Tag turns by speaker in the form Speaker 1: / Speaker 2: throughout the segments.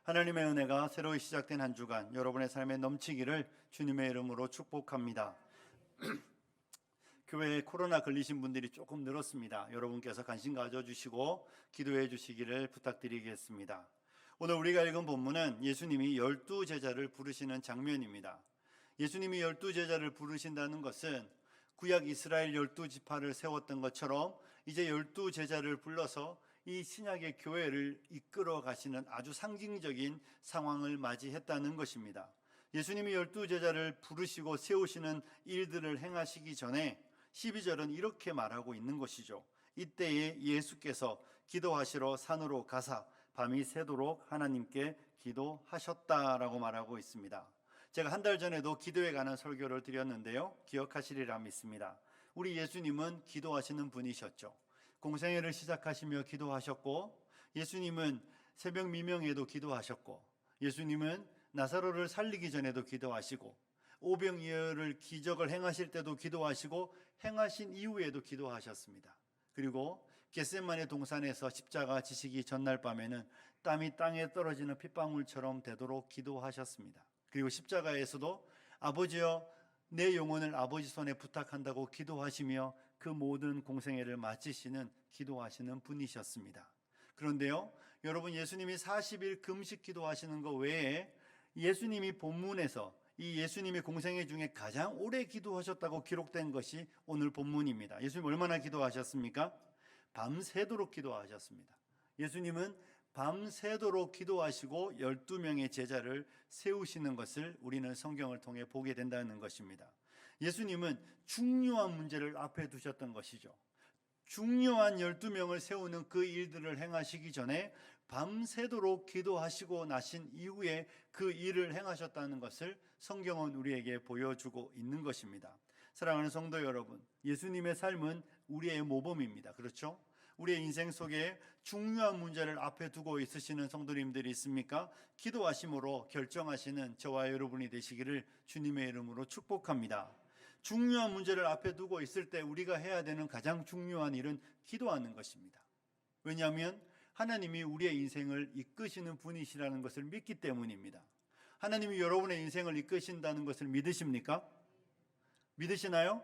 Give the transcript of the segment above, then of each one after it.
Speaker 1: 하나님의 은혜가 새로 시작된 한 주간 여러분의 삶에 넘치기를 주님의 이름으로 축복합니다. 교회에 코로나 걸리신 분들이 조금 늘었습니다. 여러분께서 관심 가져주시고 기도해 주시기를 부탁드리겠습니다. 오늘 우리가 읽은 본문은 예수님이 12제자를 부르시는 장면입니다. 예수님이 12제자를 부르신다는 것은 구약 이스라엘 12지파를 세웠던 것처럼 이제 12제자를 불러서 이 신약의 교회를 이끌어 가시는 아주 상징적인 상황을 맞이했다는 것입니다. 예수님이 12제자를 부르시고 세우시는 일들을 행하시기 전에 12절은 이렇게 말하고 있는 것이죠. 이때에 예수께서 기도하시러 산으로 가사 밤이 새도록 하나님께 기도하셨다라고 말하고 있습니다. 제가 한 달 전에도 기도에 관한 설교를 드렸는데요, 기억하시리라 믿습니다. 우리 예수님은 기도하시는 분이셨죠. 공생애를 시작하시며 기도하셨고, 예수님은 새벽 미명에도 기도하셨고, 예수님은 나사로를 살리기 전에도 기도하시고, 오병이어를 기적을 행하실 때도 기도하시고, 행하신 이후에도 기도하셨습니다. 그리고 겟세마네 동산에서 십자가 지시기 전날 밤에는 땀이 땅에 떨어지는 핏방울처럼 되도록 기도하셨습니다. 그리고 십자가에서도 아버지여 내 영혼을 아버지 손에 부탁한다고 기도하시며 그 모든 공생애를 마치시는 기도하시는 분이셨습니다. 그런데요, 여러분, 예수님이 40일 금식 기도하시는 것 외에 예수님이 본문에서 이 예수님의 공생애 중에 가장 오래 기도하셨다고 기록된 것이 오늘 본문입니다. 예수님 얼마나 기도하셨습니까? 밤새도록 기도하셨습니다. 예수님은 밤새도록 기도하시고 12명의 제자를 세우시는 것을 우리는 성경을 통해 보게 된다는 것입니다. 예수님은 중요한 문제를 앞에 두셨던 것이죠. 중요한 12명을 세우는 그 일들을 행하시기 전에 밤새도록 기도하시고 나신 이후에 그 일을 행하셨다는 것을 성경은 우리에게 보여주고 있는 것입니다. 사랑하는 성도 여러분, 예수님의 삶은 우리의 모범입니다. 그렇죠? 우리의 인생 속에 중요한 문제를 앞에 두고 있으시는 성도님들이 있습니까? 기도하심으로 결정하시는 저와 여러분이 되시기를 주님의 이름으로 축복합니다. 중요한 문제를 앞에 두고 있을 때 우리가 해야 되는 가장 중요한 일은 기도하는 것입니다. 왜냐하면 하나님이 우리의 인생을 이끄시는 분이시라는 것을 믿기 때문입니다. 하나님이 여러분의 인생을 이끄신다는 것을 믿으십니까? 믿으시나요?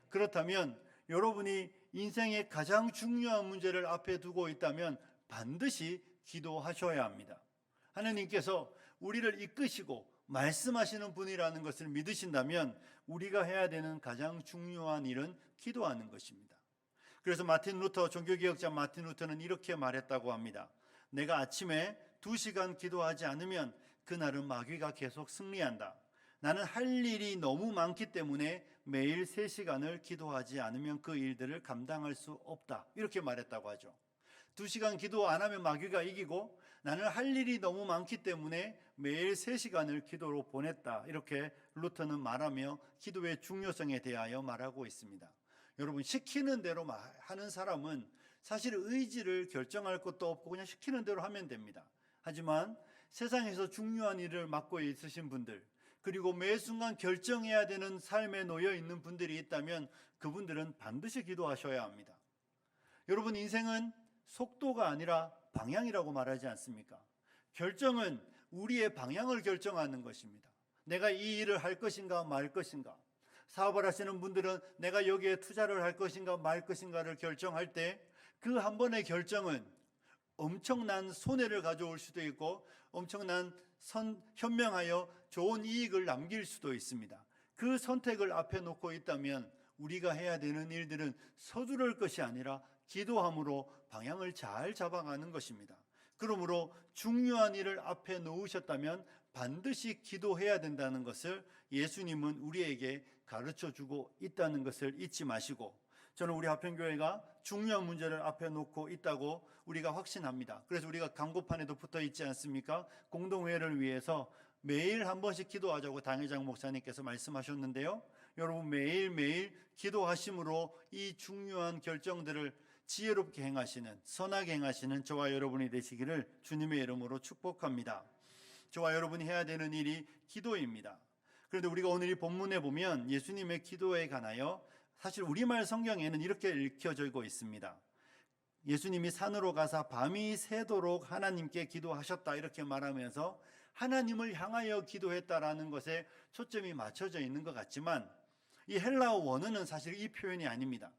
Speaker 1: 그렇다면 여러분이 인생의 가장 중요한 문제를 앞에 두고 있다면 반드시 기도하셔야 합니다. 하나님께서 우리를 이끄시고 말씀하시는 분이라는 것을 믿으신다면 우리가 해야 되는 가장 중요한 일은 기도하는 것입니다. 그래서 종교개혁자 마틴 루터는 이렇게 말했다고 합니다. 내가 아침에 2시간 기도하지 않으면 그날은 마귀가 계속 승리한다. 나는 할 일이 너무 많기 때문에 매일 3시간을 기도하지 않으면 그 일들을 감당할 수 없다. 이렇게 말했다고 하죠. 2시간 기도 안 하면 마귀가 이기고 나는 할 일이 너무 많기 때문에 매일 3시간을 기도로 보냈다. 이렇게 루터는 말하며 기도의 중요성에 대하여 말하고 있습니다. 여러분, 시키는 대로 하는 사람은 사실 의지를 결정할 것도 없고 그냥 시키는 대로 하면 됩니다. 하지만 세상에서 중요한 일을 맡고 있으신 분들, 그리고 매 순간 결정해야 되는 삶에 놓여 있는 분들이 있다면 그분들은 반드시 기도하셔야 합니다. 여러분, 인생은 속도가 아니라 방향이라고 말하지 않습니까? 결정은 우리의 방향을 결정하는 것입니다. 내가 이 일을 할 것인가 말 것인가, 사업을 하시는 분들은 내가 여기에 투자를 할 것인가 말 것인가를 결정할 때 그 한 번의 결정은 엄청난 손해를 가져올 수도 있고 엄청난 현명하여 좋은 이익을 남길 수도 있습니다. 그 선택을 앞에 놓고 있다면 우리가 해야 되는 일들은 서두를 것이 아니라 기도함으로 방향을 잘 잡아가는 것입니다. 그러므로 중요한 일을 앞에 놓으셨다면 반드시 기도해야 된다는 것을 예수님은 우리에게 가르쳐주고 있다는 것을 잊지 마시고, 저는 우리 하평교회가 중요한 문제를 앞에 놓고 있다고 우리가 확신합니다. 그래서 우리가 광고판에도 붙어 있지 않습니까? 공동회를 위해서 매일 한 번씩 기도하자고 당회장 목사님께서 말씀하셨는데요, 여러분, 매일매일 기도하심으로 이 중요한 결정들을 지혜롭게 행하시는, 선하게 행하시는 저와 여러분이 되시기를 주님의 이름으로 축복합니다. 저와 여러분이 해야 되는 일이 기도입니다. 그런데 우리가 오늘 이 본문에 보면 예수님의 기도에 관하여 사실 우리말 성경에는 이렇게 읽혀지고 있습니다. 예수님이 산으로 가사 밤이 새도록 하나님께 기도하셨다 이렇게 말하면서 하나님을 향하여 기도했다라는 것에 초점이 맞춰져 있는 것 같지만 이 헬라어 원어는 사실 이 표현이 아닙니다.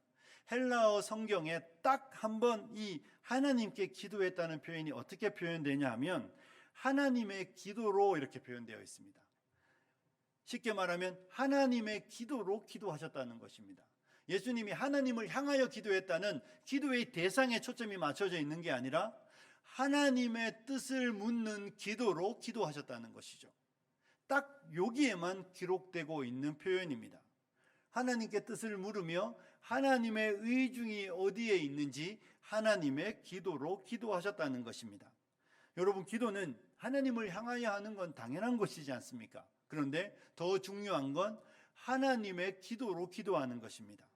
Speaker 1: 헬라어 성경에 딱 한 번 이 하나님께 기도했다는 표현이 어떻게 표현되냐 하면 하나님의 기도로 이렇게 표현되어 있습니다. 쉽게 말하면 하나님의 기도로 기도하셨다는 것입니다. 예수님이 하나님을 향하여 기도했다는 기도의 대상에 초점이 맞춰져 있는 게 아니라 하나님의 뜻을 묻는 기도로 기도하셨다는 것이죠. 딱 여기에만 기록되고 있는 표현입니다. 하나님께 뜻을 물으며 하나님의 의중이 어디에 있는지 하나님의 기도로 기도하셨다는 것입니다. 여러분, 기도는 하나님을 향하여 하는 건 당연한 것이지 않습니까? 그런데 더 중요한 건 하나님의 기도로 기도하는 것입니다.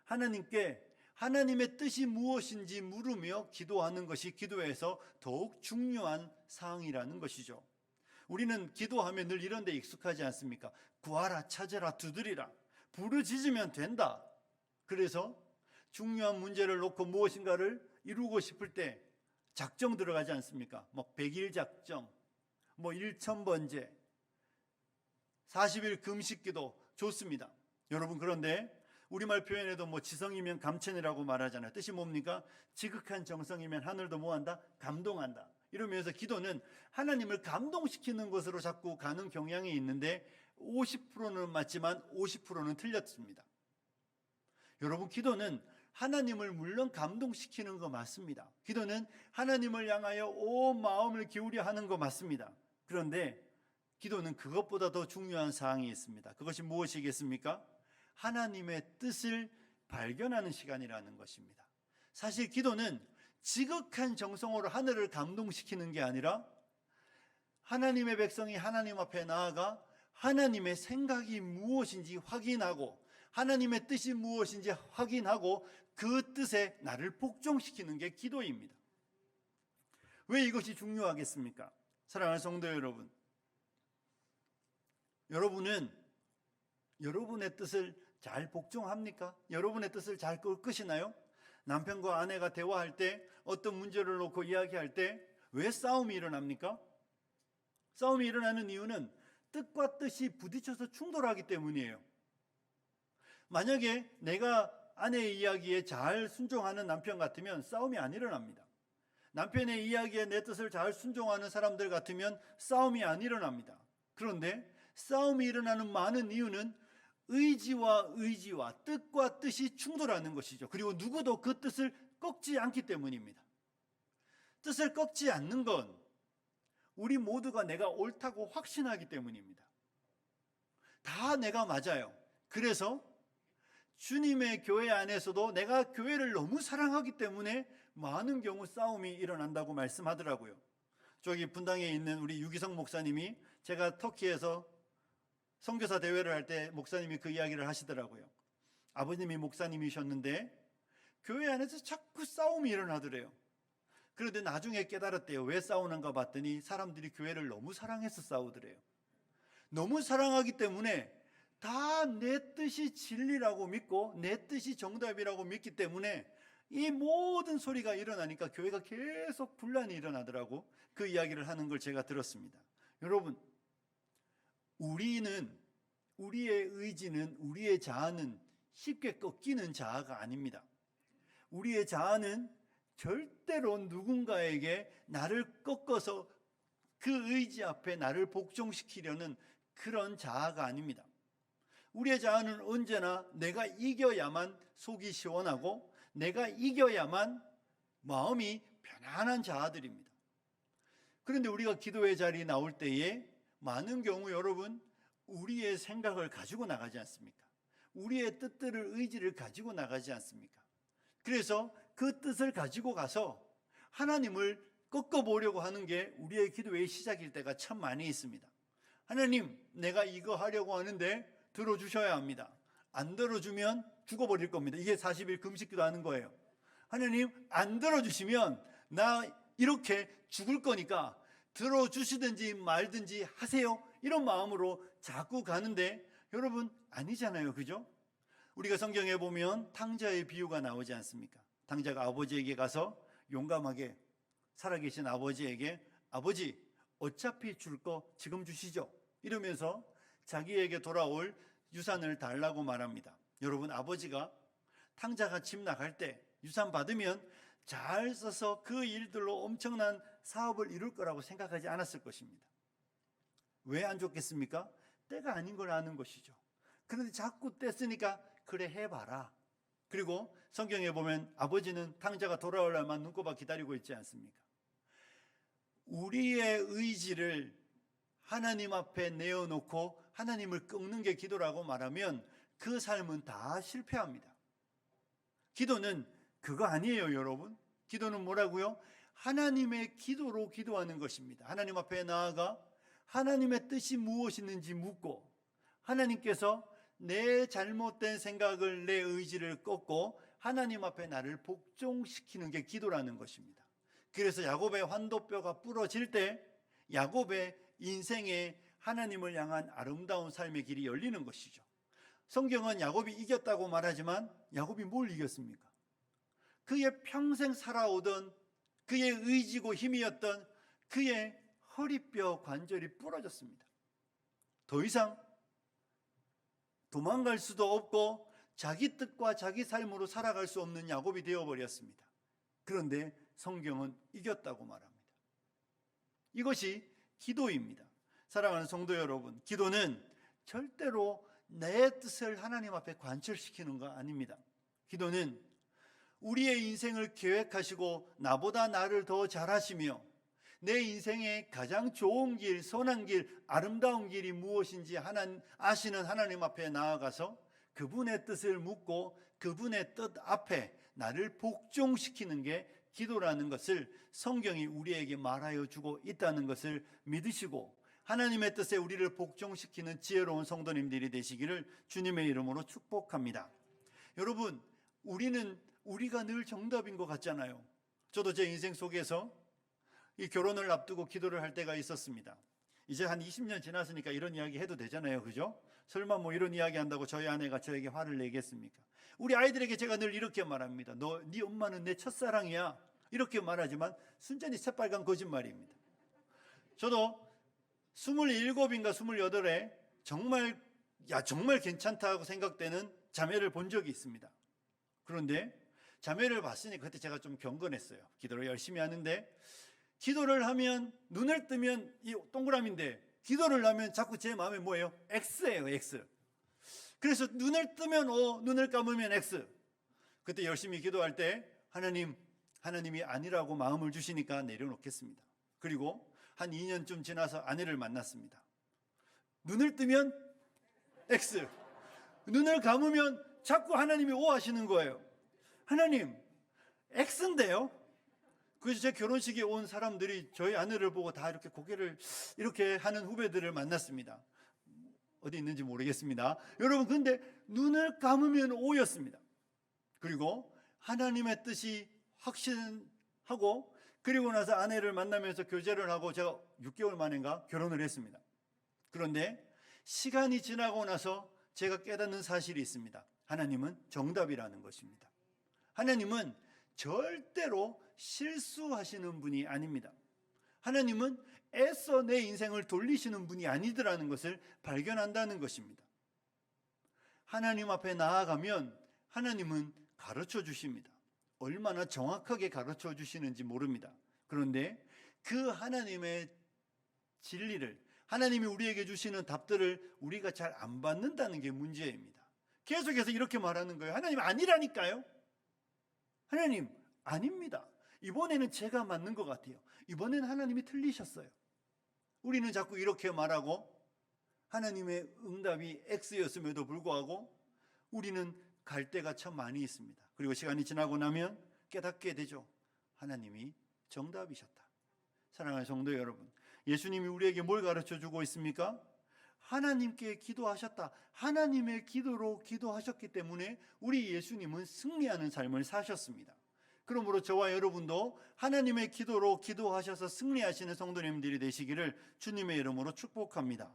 Speaker 1: 하나님께 하나님의 뜻이 무엇인지 물으며 기도하는 것이 기도에서 더욱 중요한 사항이라는 것이죠. 우리는 기도하면 늘 이런 데 익숙하지 않습니까? 구하라, 찾으라, 두드리라, 부르짖으면 된다. 그래서 중요한 문제를 놓고 무엇인가를 이루고 싶을 때 작정 들어가지 않습니까? 100일 작정, 1000번제, 40일 금식기도 좋습니다. 여러분, 그런데 우리말 표현에도 지성이면 감천이라고 말하잖아요. 뜻이 뭡니까? 지극한 정성이면 하늘도 뭐한다? 감동한다. 이러면서 기도는 하나님을 감동시키는 것으로 자꾸 가는 경향이 있는데 50%는 맞지만 50%는 틀렸습니다. 여러분, 기도는 하나님을 물론 감동시키는 거 맞습니다. 기도는 하나님을 향하여 온 마음을 기울여 하는 거 맞습니다. 그런데 기도는 그것보다 더 중요한 사항이 있습니다. 그것이 무엇이겠습니까? 하나님의 뜻을 발견하는 시간이라는 것입니다. 사실 기도는 지극한 정성으로 하늘을 감동시키는 게 아니라 하나님의 백성이 하나님 앞에 나아가 하나님의 생각이 무엇인지 확인하고 하나님의 뜻이 무엇인지 확인하고 그 뜻에 나를 복종시키는 게 기도입니다. 왜 이것이 중요하겠습니까? 사랑하는 성도 여러분, 여러분은 여러분의 뜻을 잘 복종합니까? 여러분의 뜻을 잘 끄시나요? 남편과 아내가 대화할 때, 어떤 문제를 놓고 이야기할 때 왜 싸움이 일어납니까? 싸움이 일어나는 이유는 뜻과 뜻이 부딪혀서 충돌하기 때문이에요. 만약에 내가 아내의 이야기에 잘 순종하는 남편 같으면 싸움이 안 일어납니다. 남편의 이야기에 내 뜻을 잘 순종하는 사람들 같으면 싸움이 안 일어납니다. 그런데 싸움이 일어나는 많은 이유는 의지와 뜻과 뜻이 충돌하는 것이죠. 그리고 누구도 그 뜻을 꺾지 않기 때문입니다. 뜻을 꺾지 않는 건 우리 모두가 내가 옳다고 확신하기 때문입니다. 다 내가 맞아요. 그래서 주님의 교회 안에서도 내가 교회를 너무 사랑하기 때문에 많은 경우 싸움이 일어난다고 말씀하더라고요. 저기 분당에 있는 우리 유기성 목사님이, 제가 터키에서 선교사 대회를 할 때 목사님이 그 이야기를 하시더라고요. 아버님이 목사님이셨는데 교회 안에서 자꾸 싸움이 일어나더래요. 그런데 나중에 깨달았대요. 왜 싸우는가 봤더니 사람들이 교회를 너무 사랑해서 싸우더래요. 너무 사랑하기 때문에 다 내 뜻이 진리라고 믿고 내 뜻이 정답이라고 믿기 때문에 이 모든 소리가 일어나니까 교회가 계속 분란이 일어나더라고. 그 이야기를 하는 걸 제가 들었습니다. 여러분, 우리의 의지는, 우리의 자아는 쉽게 꺾이는 자아가 아닙니다. 우리의 자아는 절대로 누군가에게 나를 꺾어서 그 의지 앞에 나를 복종시키려는 그런 자아가 아닙니다. 우리의 자아는 언제나 내가 이겨야만 속이 시원하고 내가 이겨야만 마음이 편안한 자아들입니다. 그런데 우리가 기도의 자리에 나올 때에 많은 경우 여러분, 우리의 생각을 가지고 나가지 않습니까? 우리의 뜻들을, 의지를 가지고 나가지 않습니까? 그래서 그 뜻을 가지고 가서 하나님을 꺾어보려고 하는 게 우리의 기도의 시작일 때가 참 많이 있습니다. 하나님, 내가 이거 하려고 하는데 들어주셔야 합니다. 안 들어주면 죽어버릴 겁니다. 이게 40일 금식기도 하는 거예요. 하나님, 안 들어주시면 나 이렇게 죽을 거니까 들어주시든지 말든지 하세요. 이런 마음으로 자꾸 가는데 여러분, 아니잖아요. 그죠? 우리가 성경에 보면 탕자의 비유가 나오지 않습니까? 탕자가 아버지에게 가서 용감하게 살아계신 아버지에게 아버지 어차피 줄 거 지금 주시죠 이러면서 자기에게 돌아올 유산을 달라고 말합니다. 여러분, 아버지가 탕자가 집 나갈 때 유산 받으면 잘 써서 그 일들로 엄청난 사업을 이룰 거라고 생각하지 않았을 것입니다. 왜 안 줬겠습니까? 때가 아닌 걸 아는 것이죠. 그런데 자꾸 때 쓰니까 그래 해봐라. 그리고 성경에 보면 아버지는 탕자가 돌아올 날만 눈꼽아 기다리고 있지 않습니까? 우리의 의지를 하나님 앞에 내어놓고 하나님을 꺾는 게 기도라고 말하면 그 삶은 다 실패합니다. 기도는 그거 아니에요, 여러분. 기도는 뭐라고요? 하나님의 기도로 기도하는 것입니다. 하나님 앞에 나아가 하나님의 뜻이 무엇이든지 묻고 하나님께서 내 잘못된 생각을, 내 의지를 꺾고 하나님 앞에 나를 복종시키는 게 기도라는 것입니다. 그래서 야곱의 환도뼈가 부러질 때 야곱의 인생에 하나님을 향한 아름다운 삶의 길이 열리는 것이죠. 성경은 야곱이 이겼다고 말하지만 야곱이 뭘 이겼습니까? 그의 평생 살아오던 그의 의지고 힘이었던 그의 허리뼈 관절이 부러졌습니다. 더 이상 도망갈 수도 없고 자기 뜻과 자기 삶으로 살아갈 수 없는 야곱이 되어버렸습니다. 그런데 성경은 이겼다고 말합니다. 이것이 기도입니다. 사랑하는 성도 여러분, 기도는 절대로 내 뜻을 하나님 앞에 관철시키는 거 아닙니다. 기도는 우리의 인생을 계획하시고 나보다 나를 더 잘하시며 내 인생의 가장 좋은 길, 선한 길, 아름다운 길이 무엇인지 아시는 하나님 앞에 나아가서 그분의 뜻을 묻고 그분의 뜻 앞에 나를 복종시키는 게 기도라는 것을 성경이 우리에게 말하여 주고 있다는 것을 믿으시고 하나님의 뜻에 우리를 복종시키는 지혜로운 성도님들이 되시기를 주님의 이름으로 축복합니다. 여러분, 우리가 늘 정답인 것 같잖아요. 저도 제 인생 속에서 이 결혼을 앞두고 기도를 할 때가 있었습니다. 이제 한 20년 지났으니까 이런 이야기 해도 되잖아요, 그죠? 설마 뭐 이런 이야기 한다고 저희 아내가 저에게 화를 내겠습니까? 우리 아이들에게 제가 늘 이렇게 말합니다. 네 엄마는 내 첫사랑이야, 이렇게 말하지만 순전히 새빨간 거짓말입니다. 저도 27인가 28에 정말 괜찮다고 생각되는 자매를 본 적이 있습니다. 그런데 자매를 봤으니 그때 제가 좀 경건했어요. 기도를 열심히 하는데 기도를 하면 눈을 뜨면 이 동그라미인데 기도를 하면 자꾸 제 마음에 뭐예요? X예요, X. 그래서 눈을 뜨면 O, 눈을 감으면 X. 그때 열심히 기도할 때 하나님이 아니라고 마음을 주시니까 내려놓겠습니다. 그리고 한 2년쯤 지나서 아내를 만났습니다. 눈을 뜨면 X, 눈을 감으면 자꾸 하나님이 O 하시는 거예요. 하나님, X인데요? 그래서 제 결혼식에 온 사람들이 저희 아내를 보고 다 이렇게 고개를 이렇게 하는 후배들을 만났습니다. 어디 있는지 모르겠습니다. 여러분, 근데 눈을 감으면 O였습니다. 그리고 하나님의 뜻이 확신하고 그리고 나서 아내를 만나면서 교제를 하고 제가 6개월 만인가 결혼을 했습니다. 그런데 시간이 지나고 나서 제가 깨닫는 사실이 있습니다. 하나님은 정답이라는 것입니다. 하나님은 절대로 실수하시는 분이 아닙니다. 하나님은 애써 내 인생을 돌리시는 분이 아니더라는 것을 발견한다는 것입니다. 하나님 앞에 나아가면 하나님은 가르쳐 주십니다. 얼마나 정확하게 가르쳐 주시는지 모릅니다. 그런데 그 하나님의 진리를, 하나님이 우리에게 주시는 답들을 우리가 잘 안 받는다는 게 문제입니다. 계속해서 이렇게 말하는 거예요. 하나님 아니라니까요. 하나님 아닙니다. 이번에는 제가 맞는 것 같아요. 이번에는 하나님이 틀리셨어요. 우리는 자꾸 이렇게 말하고 하나님의 응답이 X였음에도 불구하고 우리는 갈 데가 참 많이 있습니다. 그리고 시간이 지나고 나면 깨닫게 되죠. 하나님이 정답이셨다. 사랑하는 성도 여러분, 예수님이 우리에게 뭘 가르쳐 주고 있습니까? 하나님께 기도하셨다. 하나님의 기도로 기도하셨기 때문에 우리 예수님은 승리하는 삶을 사셨습니다. 그러므로 저와 여러분도 하나님의 기도로 기도하셔서 승리하시는 성도님들이 되시기를 주님의 이름으로 축복합니다.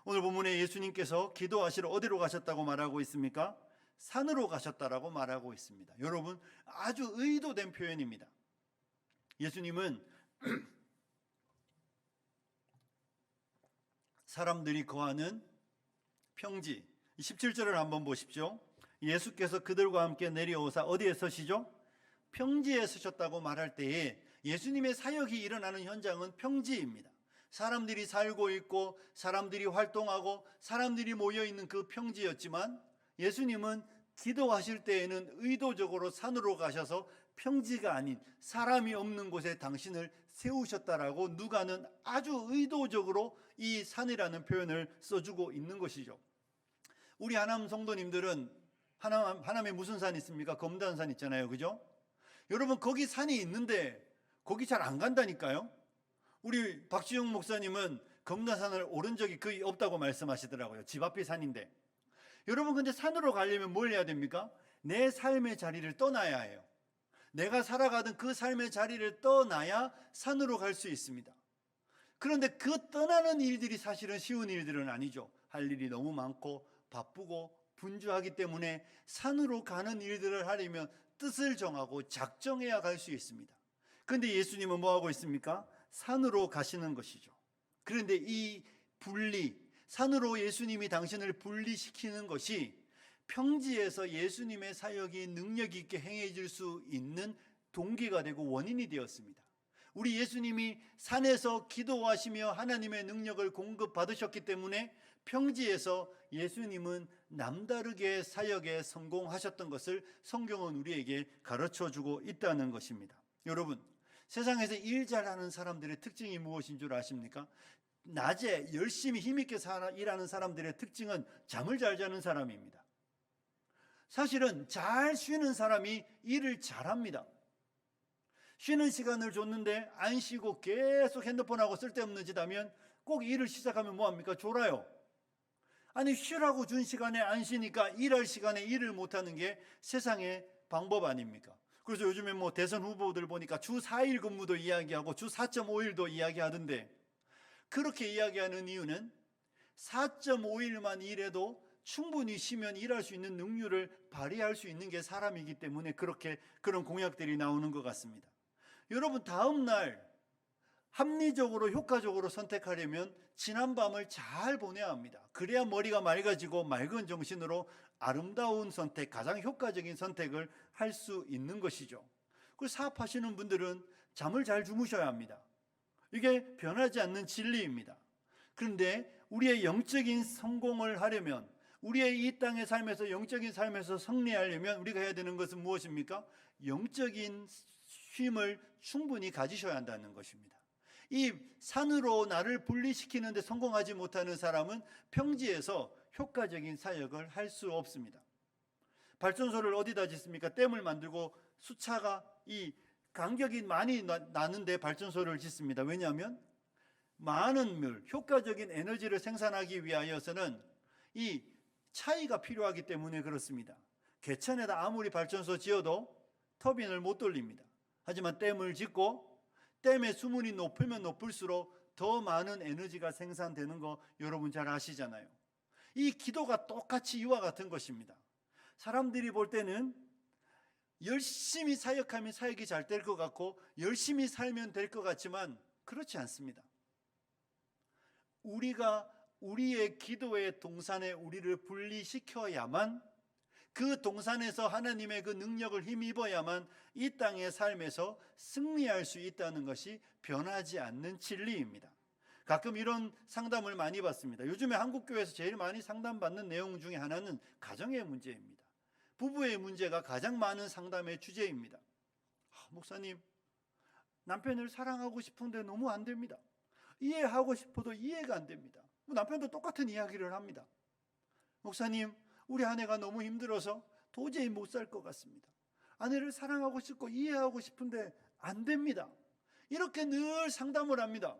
Speaker 1: 오늘 본문에 예수님께서 기도하시러 어디로 가셨다고 말하고 있습니까? 산으로 가셨다라고 말하고 있습니다. 여러분, 아주 의도된 표현입니다. 예수님은 사람들이 거하는 평지, 17절을 한번 보십시오. 예수께서 그들과 함께 내려오사 어디에 서시죠? 평지에 서셨다고 말할 때에 예수님의 사역이 일어나는 현장은 평지입니다. 사람들이 살고 있고 사람들이 활동하고 사람들이 모여있는 그 평지였지만 예수님은 기도하실 때에는 의도적으로 산으로 가셔서 평지가 아닌 사람이 없는 곳에 당신을 세우셨다라고 누가는 아주 의도적으로 이 산이라는 표현을 써주고 있는 것이죠. 우리 하남 성도님들은 하남에 무슨 산 있습니까? 검단산 있잖아요, 그죠? 여러분 거기 산이 있는데 거기 잘 안 간다니까요. 우리 박지용 목사님은 검단산을 오른 적이 거의 없다고 말씀하시더라고요. 집 앞이 산인데. 여러분 근데 산으로 가려면 뭘 해야 됩니까? 내 삶의 자리를 떠나야 해요. 내가 살아가던 그 삶의 자리를 떠나야 산으로 갈 수 있습니다. 그런데 그 떠나는 일들이 사실은 쉬운 일들은 아니죠. 할 일이 너무 많고 바쁘고 분주하기 때문에 산으로 가는 일들을 하려면 뜻을 정하고 작정해야 갈 수 있습니다. 그런데 예수님은 뭐 하고 있습니까? 산으로 가시는 것이죠. 그런데 이 분리, 산으로 예수님이 당신을 분리시키는 것이 평지에서 예수님의 사역이 능력 있게 행해질 수 있는 동기가 되고 원인이 되었습니다. 우리 예수님이 산에서 기도하시며 하나님의 능력을 공급받으셨기 때문에 평지에서 예수님은 남다르게 사역에 성공하셨던 것을 성경은 우리에게 가르쳐주고 있다는 것입니다. 여러분, 세상에서 일 잘하는 사람들의 특징이 무엇인 줄 아십니까? 낮에 열심히 힘있게 일하는 사람들의 특징은 잠을 잘 자는 사람입니다. 사실은 잘 쉬는 사람이 일을 잘합니다. 쉬는 시간을 줬는데 안 쉬고 계속 핸드폰하고 쓸데없는 짓 하면 꼭 일을 시작하면 뭐합니까? 졸아요. 아니 쉬라고 준 시간에 안 쉬니까 일할 시간에 일을 못하는 게 세상의 방법 아닙니까? 그래서 요즘에 뭐 대선 후보들 보니까 주 4일 근무도 이야기하고 주 4.5일도 이야기하던데, 그렇게 이야기하는 이유는 4.5일만 일해도 충분히 쉬면 일할 수 있는 능률을 발휘할 수 있는 게 사람이기 때문에 그런 공약들이 나오는 것 같습니다. 여러분, 다음 날 합리적으로 효과적으로 선택하려면 지난 밤을 잘 보내야 합니다. 그래야 머리가 맑아지고 맑은 정신으로 아름다운 선택, 가장 효과적인 선택을 할 수 있는 것이죠. 그리고 사업하시는 분들은 잠을 잘 주무셔야 합니다. 이게 변하지 않는 진리입니다. 그런데 우리의 영적인 성공을 하려면, 우리의 이 땅의 삶에서 영적인 삶에서 승리하려면 우리가 해야 되는 것은 무엇입니까? 영적인 쉼을 충분히 가지셔야 한다는 것입니다. 이 산으로 나를 분리시키는 데 성공하지 못하는 사람은 평지에서 효과적인 사역을 할 수 없습니다. 발전소를 어디다 짓습니까? 댐을 만들고 수차가 이 간격이 많이 나는데 발전소를 짓습니다. 왜냐하면 많은 물, 효과적인 에너지를 생산하기 위하여서는 이 차이가 필요하기 때문에 그렇습니다. 개천에다 아무리 발전소 지어도 터빈을 못 돌립니다. 하지만 댐을 짓고 댐의 수문이 높으면 높을수록 더 많은 에너지가 생산되는 거 여러분 잘 아시잖아요. 이 기도가 똑같이 이와 같은 것입니다. 사람들이 볼 때는 열심히 사역하면 사역이 잘 될 것 같고 열심히 살면 될 것 같지만 그렇지 않습니다. 우리가 우리의 기도의 동산에 우리를 분리시켜야만, 그 동산에서 하나님의 그 능력을 힘입어야만 이 땅의 삶에서 승리할 수 있다는 것이 변하지 않는 진리입니다. 가끔 이런 상담을 많이 받습니다. 요즘에 한국교회에서 제일 많이 상담받는 내용 중에 하나는 가정의 문제입니다. 부부의 문제가 가장 많은 상담의 주제입니다. 목사님, 남편을 사랑하고 싶은데 너무 안 됩니다. 이해하고 싶어도 이해가 안 됩니다. 남편도 똑같은 이야기를 합니다. 목사님, 우리 아내가 너무 힘들어서 도저히 못 살 것 같습니다. 아내를 사랑하고 싶고 이해하고 싶은데 안 됩니다. 이렇게 늘 상담을 합니다.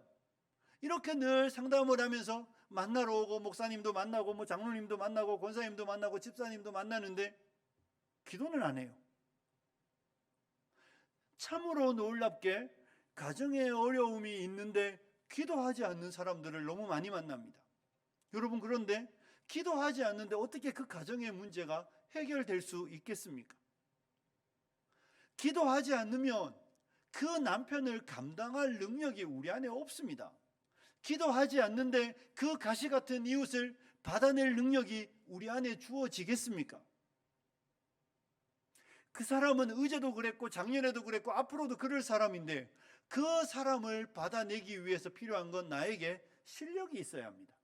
Speaker 1: 이렇게 늘 상담을 하면서 만나러 오고 목사님도 만나고 뭐 장로님도 만나고 권사님도 만나고 집사님도 만나는데 기도는 안 해요. 참으로 놀랍게 가정에 어려움이 있는데 기도하지 않는 사람들을 너무 많이 만납니다. 여러분, 그런데 기도하지 않는데 어떻게 그 가정의 문제가 해결될 수 있겠습니까? 기도하지 않으면 그 남편을 감당할 능력이 우리 안에 없습니다. 기도하지 않는데 그 가시 같은 이웃을 받아낼 능력이 우리 안에 주어지겠습니까? 그 사람은 어제도 그랬고 작년에도 그랬고 앞으로도 그럴 사람인데 그 사람을 받아내기 위해서 필요한 건 나에게 실력이 있어야 합니다.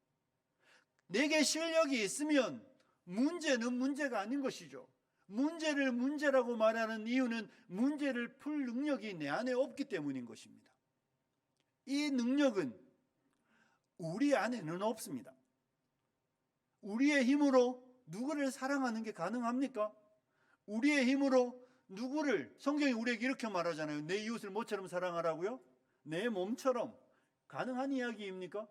Speaker 1: 내게 실력이 있으면 문제는 문제가 아닌 것이죠. 문제를 문제라고 말하는 이유는 문제를 풀 능력이 내 안에 없기 때문인 것입니다. 이 능력은 우리 안에는 없습니다. 우리의 힘으로 누구를 사랑하는 게 가능합니까? 우리의 힘으로 누구를, 성경이 우리에게 이렇게 말하잖아요. 내 이웃을 뭐처럼 사랑하라고요? 내 몸처럼. 가능한 이야기입니까?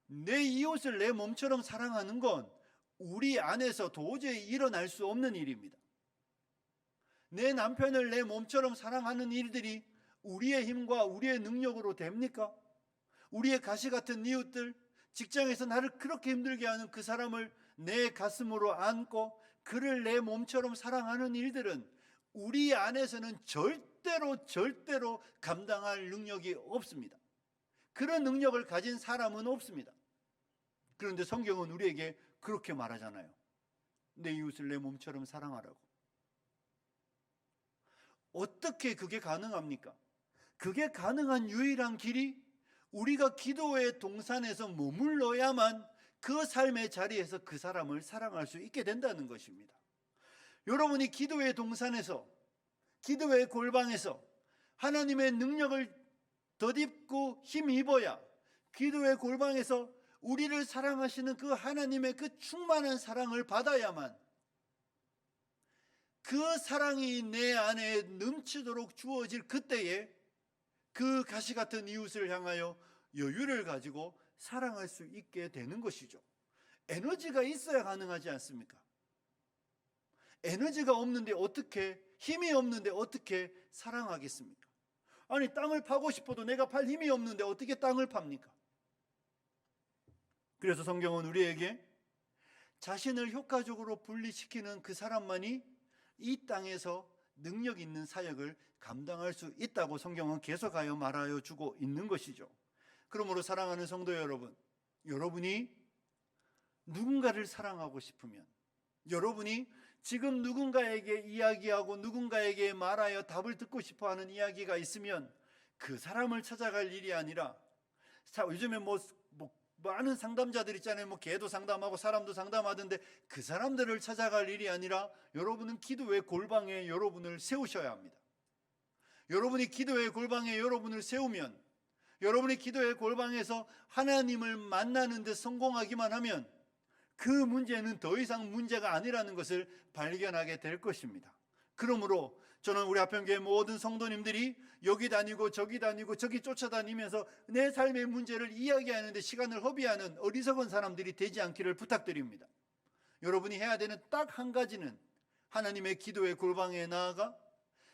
Speaker 1: 내 이웃을 내 몸처럼 사랑하는 건 우리 안에서 도저히 일어날 수 없는 일입니다. 내 남편을 내 몸처럼 사랑하는 일들이 우리의 힘과 우리의 능력으로 됩니까? 우리의 가시 같은 이웃들, 직장에서 나를 그렇게 힘들게 하는 그 사람을 내 가슴으로 안고 그를 내 몸처럼 사랑하는 일들은 우리 안에서는 절대로 감당할 능력이 없습니다. 그런 능력을 가진 사람은 없습니다. 그런데 성경은 우리에게 그렇게 말하잖아요. 내 이웃을 내 몸처럼 사랑하라고. 어떻게 그게 가능합니까? 그게 가능한 유일한 길이 우리가 기도의 동산에서 머물러야만 그 삶의 자리에서 그 사람을 사랑할 수 있게 된다는 것입니다. 여러분이 기도의 동산에서, 기도의 골방에서 하나님의 능력을 덧입고 힘입어야, 기도의 골방에서 우리를 사랑하시는 그 하나님의 그 충만한 사랑을 받아야만 그 사랑이 내 안에 넘치도록 주어질 그때에 그 가시 같은 이웃을 향하여 여유를 가지고 사랑할 수 있게 되는 것이죠. 에너지가 있어야 가능하지 않습니까? 에너지가 없는데 어떻게, 힘이 없는데 어떻게 사랑하겠습니까? 아니, 땅을 파고 싶어도 내가 팔 힘이 없는데 어떻게 땅을 팝니까? 그래서 성경은 우리에게 자신을 효과적으로 분리시키는 그 사람만이 이 땅에서 능력 있는 사역을 감당할 수 있다고 성경은 계속하여 말하여 주고 있는 것이죠. 그러므로 사랑하는 성도 여러분, 여러분이 누군가를 사랑하고 싶으면, 여러분이 지금 누군가에게 이야기하고 누군가에게 말하여 답을 듣고 싶어하는 이야기가 있으면 그 사람을 찾아갈 일이 아니라, 요즘에 많은 상담자들 있잖아요. 개도 상담하고 사람도 상담하던데 그 사람들을 찾아갈 일이 아니라 여러분은 기도의 골방에 여러분을 세우셔야 합니다. 여러분이 기도의 골방에 여러분을 세우면, 여러분이 기도의 골방에서 하나님을 만나는 데 성공하기만 하면 그 문제는 더 이상 문제가 아니라는 것을 발견하게 될 것입니다. 그러므로 저는 우리 하평교회 모든 성도님들이 여기 다니고 저기 쫓아다니면서 내 삶의 문제를 이야기하는데 시간을 허비하는 어리석은 사람들이 되지 않기를 부탁드립니다. 여러분이 해야 되는 딱 한 가지는 하나님의 기도의 골방에 나아가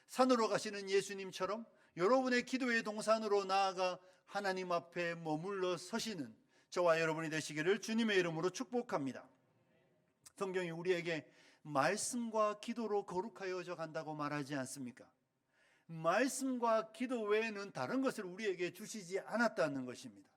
Speaker 1: 산으로 가시는 예수님처럼 여러분의 기도의 동산으로 나아가 하나님 앞에 머물러 서시는 저와 여러분이 되시기를 주님의 이름으로 축복합니다. 성경이 우리에게 말씀과 기도로 거룩하여져 간다고 말하지 않습니까? 말씀과 기도 외에는 다른 것을 우리에게 주시지 않았다는 것입니다.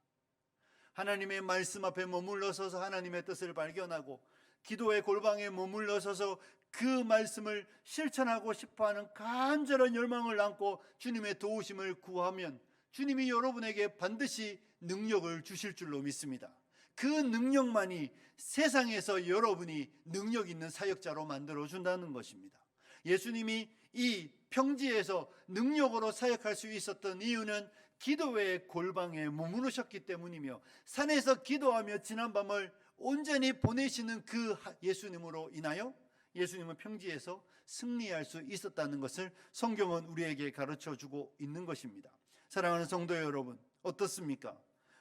Speaker 1: 하나님의 말씀 앞에 머물러 서서 하나님의 뜻을 발견하고 기도의 골방에 머물러 서서 그 말씀을 실천하고 싶어하는 간절한 열망을 안고 주님의 도우심을 구하면 주님이 여러분에게 반드시 능력을 주실 줄로 믿습니다. 그 능력만이 세상에서 여러분이 능력 있는 사역자로 만들어준다는 것입니다. 예수님이 이 평지에서 능력으로 사역할 수 있었던 이유는 기도의 골방에 머무르셨기 때문이며 산에서 기도하며 지난 밤을 온전히 보내시는 그 예수님으로 인하여 예수님은 평지에서 승리할 수 있었다는 것을 성경은 우리에게 가르쳐주고 있는 것입니다. 사랑하는 성도 여러분, 어떻습니까?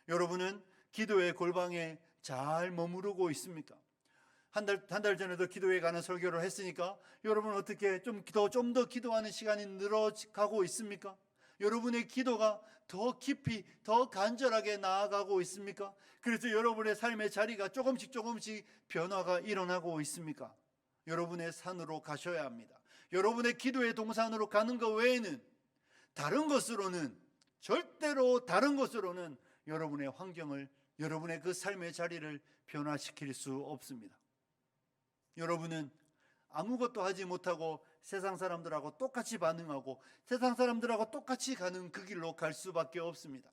Speaker 1: 여러분은 기도의 골방에 잘 머무르고 있습니까? 한 달 전에도 기도회 가는 설교를 했으니까 여러분 어떻게 좀 더 기도하는 시간이 늘어가고 있습니까? 여러분의 기도가 더 깊이 더 간절하게 나아가고 있습니까? 그래서 여러분의 삶의 자리가 조금씩 변화가 일어나고 있습니까? 여러분의 산으로 가셔야 합니다. 여러분의 기도의 동산으로 가는 것 외에는 다른 것으로는, 절대로 다른 것으로는 여러분의 환경을, 여러분의 그 삶의 자리를 변화시킬 수 없습니다. 여러분은 아무것도 하지 못하고 세상 사람들하고 똑같이 반응하고 세상 사람들하고 똑같이 가는 그 길로 갈 수밖에 없습니다.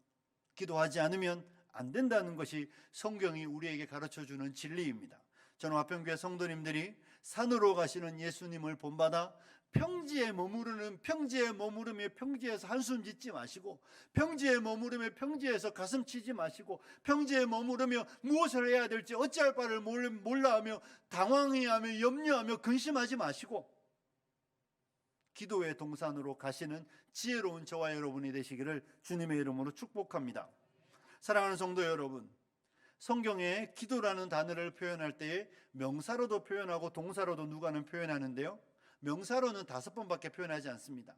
Speaker 1: 기도하지 않으면 안 된다는 것이 성경이 우리에게 가르쳐주는 진리입니다. 저는 화평교회 성도님들이 산으로 가시는 예수님을 본받아 평지에 머무르며 평지에서 한숨 짓지 마시고, 평지에 머무르며 평지에서 가슴 치지 마시고, 평지에 머무르며 무엇을 해야 될지 어찌할 바를 몰라하며 당황해하며 염려하며 근심하지 마시고, 기도의 동산으로 가시는 지혜로운 저와 여러분이 되시기를 주님의 이름으로 축복합니다. 사랑하는 성도 여러분, 성경에 기도라는 단어를 표현할 때에 명사로도 표현하고 동사로도 누가는 표현하는데요, 명사로는 5번밖에 표현하지 않습니다.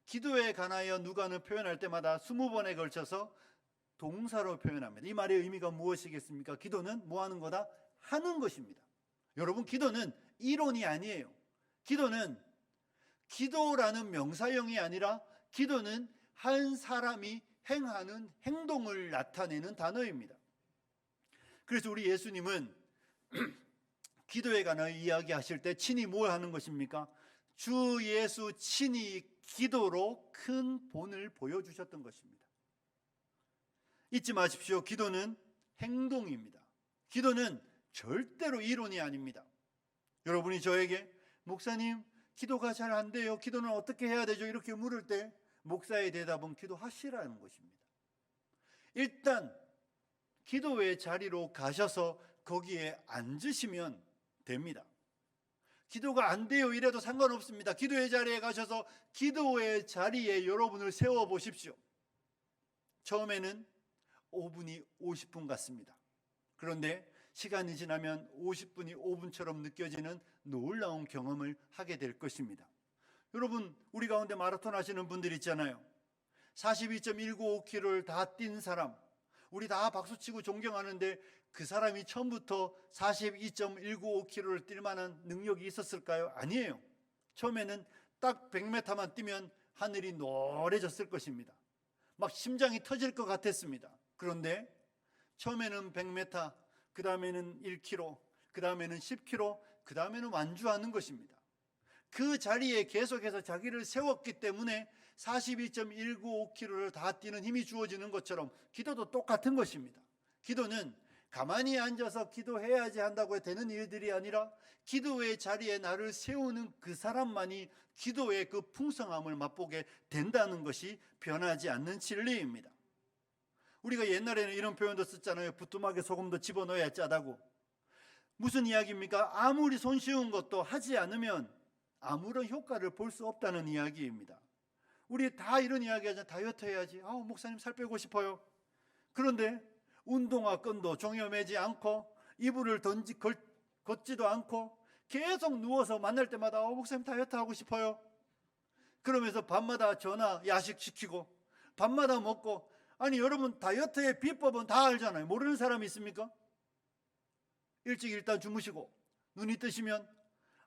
Speaker 1: 기도에 관하여 누가는 표현할 때마다 20번에 걸쳐서 동사로 표현합니다. 이 말의 의미가 무엇이겠습니까? 기도는 뭐 하는 거다? 하는 것입니다. 여러분, 기도는 이론이 아니에요. 기도라는 명사형이 아니라 기도는 한 사람이 행하는 행동을 나타내는 단어입니다. 그래서 우리 예수님은 기도에 관하여 이야기하실 때 친히 뭘 하는 것입니까? 주 예수 친히 기도로 큰 본을 보여주셨던 것입니다. 잊지 마십시오. 기도는 행동입니다. 기도는 절대로 이론이 아닙니다. 여러분이 저에게 목사님 기도가 잘 안 돼요, 기도는 어떻게 해야 되죠? 이렇게 물을 때 목사의 대답은 기도하시라는 것입니다. 일단 기도의 자리로 가셔서 거기에 앉으시면 됩니다. 기도가 안 돼요 이래도 상관없습니다. 기도의 자리에 가셔서 기도의 자리에 여러분을 세워보십시오. 처음에는 5분이 50분 같습니다. 그런데 시간이 지나면 50분이 5분처럼 느껴지는 놀라운 경험을 하게 될 것입니다. 여러분, 우리 가운데 마라톤 하시는 분들 있잖아요. 42.195km를 다 뛴 사람, 우리 다 박수치고 존경하는데 그 사람이 처음부터 42.195km를 뛸 만한 능력이 있었을까요? 아니에요. 처음에는 딱 100m만 뛰면 하늘이 노래졌을 것입니다. 막 심장이 터질 것 같았습니다. 그런데 처음에는 100m, 그 다음에는 1km, 그 다음에는 10km, 그 다음에는 완주하는 것입니다. 그 자리에 계속해서 자기를 세웠기 때문에 42.195km를 다 뛰는 힘이 주어지는 것처럼 기도도 똑같은 것입니다. 기도는 가만히 앉아서 기도해야지 한다고 되는 일들이 아니라 기도의 자리에 나를 세우는 그 사람만이 기도의 그 풍성함을 맛보게 된다는 것이 변하지 않는 진리입니다. 우리가 옛날에는 이런 표현도 썼잖아요. 부뚜막에 소금도 집어넣어야 짜다고. 무슨 이야기입니까? 아무리 손쉬운 것도 하지 않으면 아무런 효과를 볼 수 없다는 이야기입니다. 우리 다 이런 이야기 하잖아요. 다이어트 해야지. 목사님 살 빼고 싶어요. 그런데 운동화 끈도 종여매지 않고 이불을 걷지도 않고 계속 누워서 만날 때마다 목사님 다이어트 하고 싶어요. 그러면서 밤마다 전화 야식 시키고 밤마다 먹고. 아니 여러분, 다이어트의 비법은 다 알잖아요. 모르는 사람이 있습니까? 일찍 일단 주무시고 눈이 뜨시면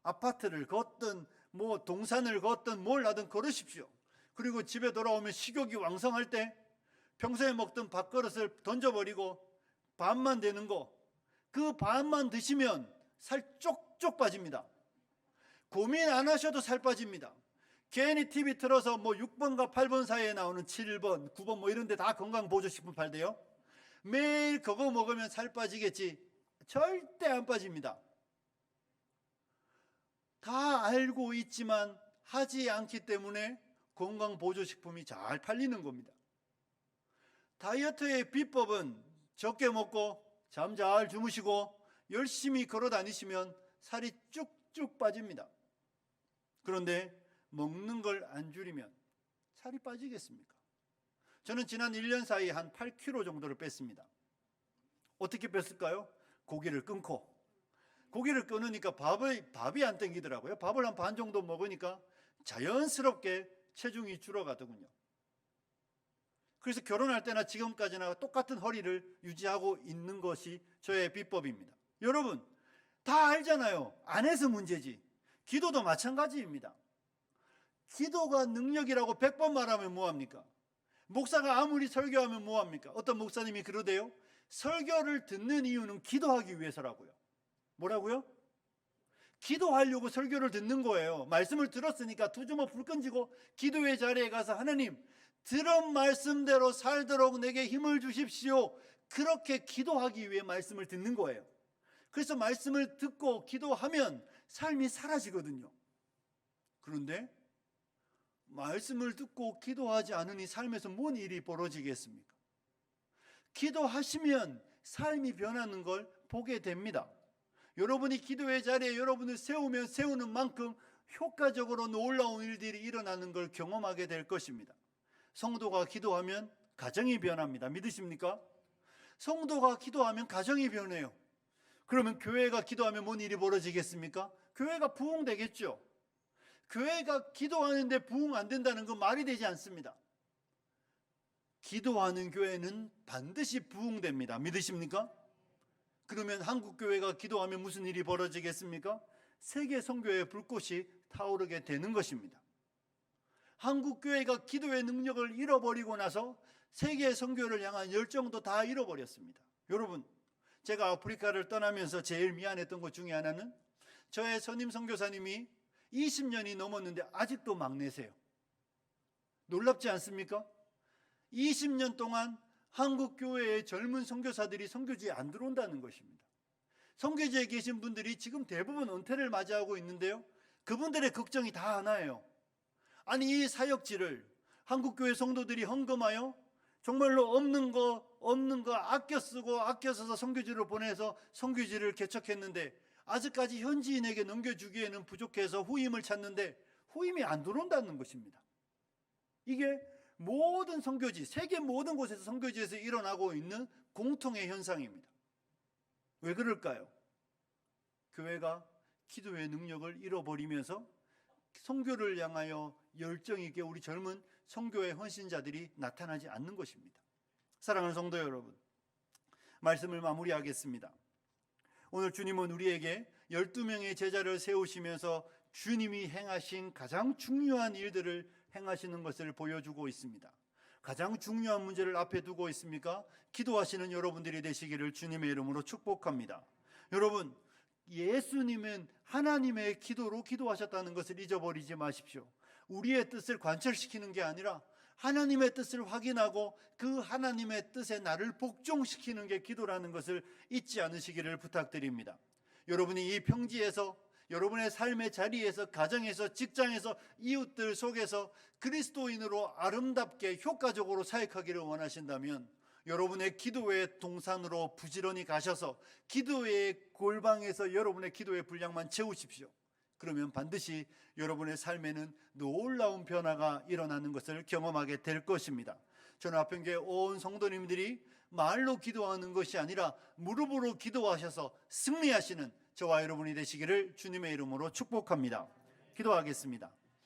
Speaker 1: 아파트를 걷든 뭐 동산을 걷든 뭘 하든 걸으십시오. 그리고 집에 돌아오면 식욕이 왕성할 때 평소에 먹던 밥그릇을 던져버리고 반만 되는 거, 그 반만 드시면 살 쪽쪽 빠집니다. 고민 안 하셔도 살 빠집니다. 괜히 TV 틀어서 뭐 6번과 8번 사이에 나오는 7번, 9번 뭐 이런 데 다 건강보조식품 팔대요. 매일 그거 먹으면 살 빠지겠지. 절대 안 빠집니다. 다 알고 있지만 하지 않기 때문에 건강보조식품이 잘 팔리는 겁니다. 다이어트의 비법은 적게 먹고 잠 잘 주무시고 열심히 걸어 다니시면 살이 쭉쭉 빠집니다. 그런데 먹는 걸 안 줄이면 살이 빠지겠습니까? 저는 지난 1년 사이에 한 8kg 정도를 뺐습니다. 어떻게 뺐을까요? 고기를 끊고. 고기를 끊으니까 밥이 안 땡기더라고요. 밥을 한 반 정도 먹으니까 자연스럽게 체중이 줄어가더군요. 그래서 결혼할 때나 지금까지나 똑같은 허리를 유지하고 있는 것이 저의 비법입니다. 여러분, 다 알잖아요. 안 해서 문제지. 기도도 마찬가지입니다. 기도가 능력이라고 100번 말하면 뭐합니까? 목사가 아무리 설교하면 뭐합니까? 어떤 목사님이 그러대요. 설교를 듣는 이유는 기도하기 위해서라고요. 뭐라고요? 기도하려고 설교를 듣는 거예요. 말씀을 들었으니까 두 주먹 불 끈지고 기도의 자리에 가서 하나님, 들은 말씀대로 살도록 내게 힘을 주십시오. 그렇게 기도하기 위해 말씀을 듣는 거예요. 그래서 말씀을 듣고 기도하면 삶이 사라지거든요. 그런데 말씀을 듣고 기도하지 않으니 삶에서 뭔 일이 벌어지겠습니까? 기도하시면 삶이 변하는 걸 보게 됩니다. 여러분이 기도의 자리에 여러분을 세우면 세우는 만큼 효과적으로 놀라운 일들이 일어나는 걸 경험하게 될 것입니다. 성도가 기도하면 가정이 변합니다. 믿으십니까? 성도가 기도하면 가정이 변해요. 그러면 교회가 기도하면 뭔 일이 벌어지겠습니까? 교회가 부흥되겠죠. 교회가 기도하는데 부흥 안 된다는 건 말이 되지 않습니다. 기도하는 교회는 반드시 부흥됩니다. 믿으십니까? 그러면 한국 교회가 기도하면 무슨 일이 벌어지겠습니까? 세계 선교의 불꽃이 타오르게 되는 것입니다. 한국 교회가 기도의 능력을 잃어버리고 나서 세계 선교를 향한 열정도 다 잃어버렸습니다. 여러분, 제가 아프리카를 떠나면서 제일 미안했던 것 중에 하나는 저의 선임 선교사님이 20년이 넘었는데 아직도 막내세요. 놀랍지 않습니까? 20년 동안 한국 교회의 젊은 선교사들이 선교지에 안 들어온다는 것입니다. 선교지에 계신 분들이 지금 대부분 은퇴를 맞이하고 있는데요. 그분들의 걱정이 다 하나예요. 아니, 이 사역지를 한국 교회 성도들이 헌금하여 정말로 없는 거 아껴 쓰고 아껴 써서 선교지로 보내서 선교지를 개척했는데 아직까지 현지인에게 넘겨주기에는 부족해서 후임을 찾는데 후임이 안 들어온다는 것입니다. 이게 모든 선교지, 세계 모든 곳에서 선교지에서 일어나고 있는 공통의 현상입니다. 왜 그럴까요? 교회가 기도의 능력을 잃어버리면서 선교를 향하여 열정 있게 우리 젊은 선교의 헌신자들이 나타나지 않는 것입니다. 사랑하는 성도 여러분, 말씀을 마무리하겠습니다. 오늘 주님은 우리에게 12명의 제자를 세우시면서 주님이 행하신 가장 중요한 일들을 행하시는 것을 보여주고 있습니다. 가장 중요한 문제를 앞에 두고 있습니까? 기도하시는 여러분들이 되시기를 주님의 이름으로 축복합니다. 여러분, 예수님은 하나님의 기도로 기도하셨다는 것을 잊어버리지 마십시오. 우리의 뜻을 관철시키는 게 아니라 하나님의 뜻을 확인하고 그 하나님의 뜻에 나를 복종시키는 게 기도라는 것을 잊지 않으시기를 부탁드립니다. 여러분이 이 평지에서, 여러분의 삶의 자리에서, 가정에서, 직장에서, 이웃들 속에서 그리스도인으로 아름답게 효과적으로 사역하기를 원하신다면 여러분의 기도의 동산으로 부지런히 가셔서 기도의 골방에서 여러분의 기도의 분량만 채우십시오. 그러면 반드시 여러분의 삶에는 놀라운 변화가 일어나는 것을 경험하게 될 것입니다. 저는 아평교회 온 성도님들이 말로 기도하는 것이 아니라 무릎으로 기도하셔서 승리하시는 저와 여러분이 되시기를 주님의 이름으로 축복합니다. 기도하겠습니다.